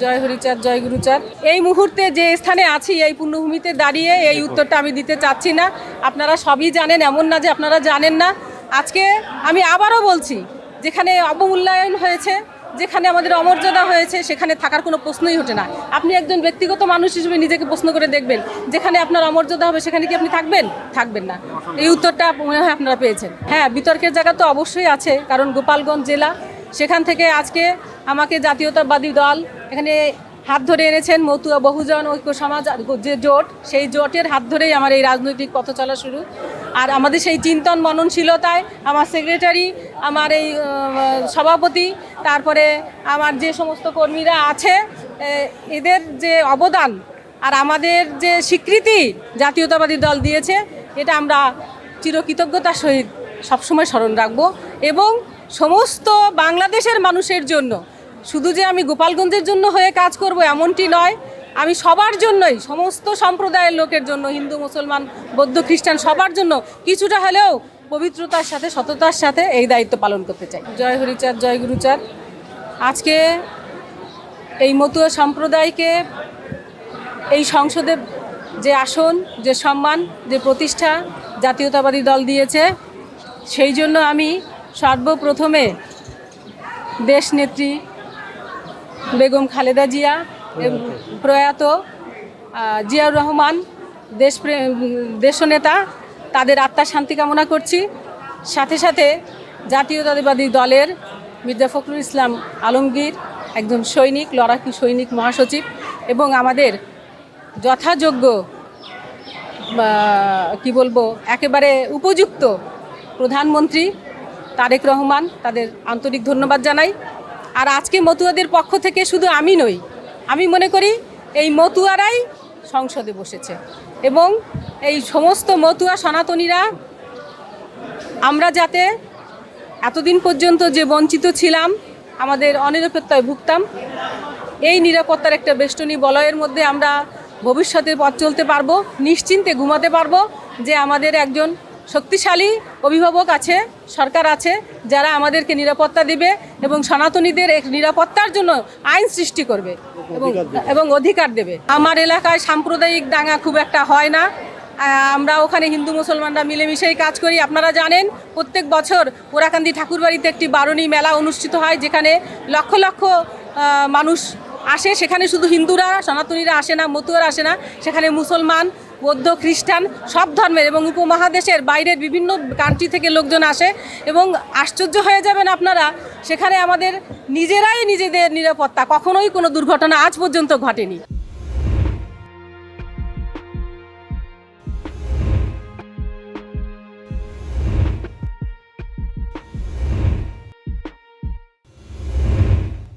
জয় হরিচাঁদ, জয় গুরুচাঁদ। এই মুহূর্তে যে স্থানে আছি, এই পুণ্যভূমিতে দাঁড়িয়ে এই উত্তরটা আমি দিতে চাচ্ছি না। আপনারা সবই জানেন, এমন না যে আপনারা জানেন না। আজকে আমি আবারও বলছি, যেখানে অবমূল্যায়ন হয়েছে, যেখানে আমাদের অমর্যাদা হয়েছে, সেখানে থাকার কোনো প্রশ্নই ওঠে না। আপনি একজন ব্যক্তিগত মানুষ হিসেবে নিজেকে প্রশ্ন করে দেখবেন, যেখানে আপনার অমর্যাদা হবে সেখানে কি আপনি থাকবেন? থাকবেন না। এই উত্তরটা মনে হয় আপনারা পেয়েছেন। হ্যাঁ, বিতর্কের জায়গা তো অবশ্যই আছে, কারণ গোপালগঞ্জ জেলা, সেখান থেকে আজকে আমাকে জাতীয়তাবাদী দল এখানে হাত ধরে এনেছেন। মতুয়া বহুজন ঐক্য সমাজ যে জোট, সেই জোটের হাত ধরেই আমার এই রাজনৈতিক পথ চলা শুরু। আর আমাদের সেই চিন্তন মননশীলতায় আমার সেক্রেটারি, আমার এই সভাপতি, তারপরে আমার যে সমস্ত কর্মীরা আছে, এদের যে অবদান আর আমাদের যে স্বীকৃতি জাতীয়তাবাদী দল দিয়েছে, এটা আমরা চিরকৃতজ্ঞতার সহিত সবসময় স্মরণ রাখব। এবং সমস্ত বাংলাদেশের মানুষের জন্য, শুধু যে আমি গোপালগঞ্জের জন্য হয়ে কাজ করব এমনটি নয়, আমি সবার জন্যই, সমস্ত সম্প্রদায়ের লোকের জন্য, হিন্দু, মুসলমান, বৌদ্ধ, খ্রিস্টান, সবার জন্য কিছুটা হলেও পবিত্রতার সাথে, সততার সাথে এই দায়িত্ব পালন করতে চাই। জয় হরিচাঁদ, জয় গুরুচাঁদ। আজকে এই মতুয়া সম্প্রদায়কে এই সংসদে যে আসন, যে সম্মান, যে প্রতিষ্ঠা জাতীয়তাবাদী দল দিয়েছে, সেই জন্য আমি সর্বপ্রথমে দেশনেত্রী বেগম খালেদা জিয়া, প্রয়াত জিয়াউর রহমান, দেশনেতা, তাদের আত্মার শান্তি কামনা করছি। সাথে সাথে জাতীয়তাবাদী দলের মির্জা ফখরুল ইসলাম আলমগীর, একজন সৈনিক, লড়াকু সৈনিক মহাসচিব, এবং আমাদের যথাযোগ্য কি বলবো, একেবারে উপযুক্ত প্রধানমন্ত্রী তারেক রহমান, তাদের আন্তরিক ধন্যবাদ জানাই। আর আজকে মতুয়াদের পক্ষ থেকে শুধু আমি নই, আমি মনে করি এই মতুয়ারাই সংসদে বসেছে, এবং এই সমস্ত মতুয়া সনাতনীরা আমরা যাতে এতদিন পর্যন্ত যে বঞ্চিত ছিলাম, আমাদের অনিরাপত্তায় ভুগতাম, এই নিরাপত্তার একটা বেষ্টনী বলয়ের মধ্যে আমরা ভবিষ্যতে পথ চলতে পারবো, নিশ্চিন্তে ঘুমাতে পারবো যে আমাদের একজন শক্তিশালী অভিভাবক আছে, সরকার আছে, যারা আমাদেরকে নিরাপত্তা দেবে এবং সনাতনীদের নিরাপত্তার জন্য আইন সৃষ্টি করবে এবং অধিকার দেবে। আমার এলাকায় সাম্প্রদায়িক দাঙ্গা খুব একটা হয় না। আমরা ওখানে হিন্দু মুসলমানরা মিলেমিশেই কাজ করি। আপনারা জানেন, প্রত্যেক বছর ওরাকান্দি ঠাকুরবাড়িতে একটি বারণী মেলা অনুষ্ঠিত হয়, যেখানে লক্ষ লক্ষ মানুষ আসে। সেখানে শুধু হিন্দুরা, সনাতনীরা আসে না, মতুয়ারা আসে না, সেখানে মুসলমান, বৌদ্ধ, খ্রিস্টান, সব ধর্মের এবং উপমহাদেশের বাইরের বিভিন্ন কান্ট্রি থেকে লোকজন আসে। এবং আশ্চর্য হয়ে যাবেন আপনারা, সেখানে আমাদের নিজেরাই নিজেদের নিরাপত্তা, কখনোই কোনো দুর্ঘটনা আজ পর্যন্ত ঘটেনি।